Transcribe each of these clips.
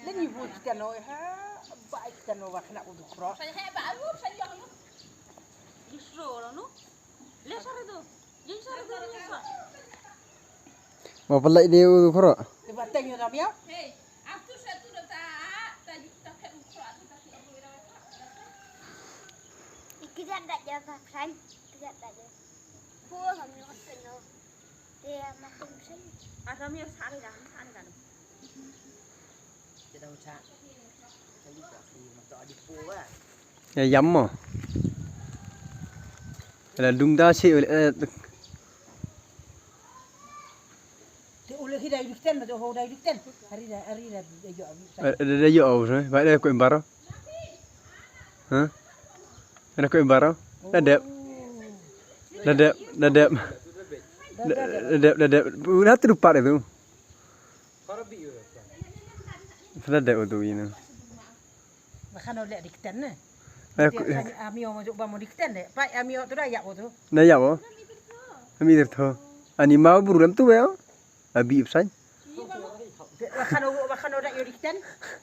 Lên nhiều vui cái nói ha, bãi cái nói và khả năng được rõ. Saya bãi luôn, saya yang lu. Justru lah nu. Lihat sore tu. Jadi sore tu lihat. Mà vẫn lại đều khó rồi. Thì bạn tên như nào biết? Hey, aku satu dah tak kayak ukra tu tak kira boleh dah. Kita tak jaga kan? Kita tak jaga. Pua kami nak kena. Dia makan sen. Ada mi sari dah, sari dah. Kita tahu cak. Saya juga sih, macam ada pua. Ya yắm mà. Là đúng ta sẽ Thì ulah hidai dikten, macam hau dai dikten. Hari dah jauh. ada dua rồi. Vậy đây có baro. Hả? Ada có baro. Đã đẹp. Đã đẹp. Đã đẹp. Đã đẹp. Udah tu lupa itu. Đã đẹp itu ini. Makan oleh dikten ne. Aku Amio masuk bamo dikten deh. Pak amio tu dah yak tu. nãy giờ bố. Ami được thôi. Anh mau buru lắm tu vậy? Abi upsan. Makan oleh yo dikten.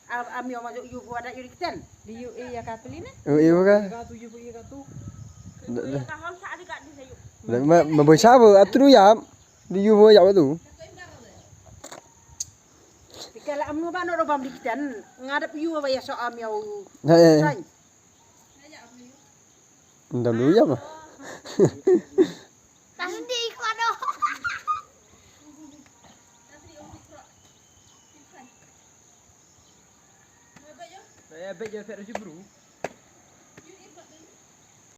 Amio masuk yu ada yo dikten. Di yu ya kapeli ne. Iya kan? Katu yu katu. Kahon sari kat di sayu. Mà buổi sáng vừa atu ya. Di yu vừa dạo itu. Kalau amno ba no bam dikten ngadep yu ba ya so amio. Này. Đầm núi lắm mà. Tak sendi kau ada. Bây giờ phải đi buru.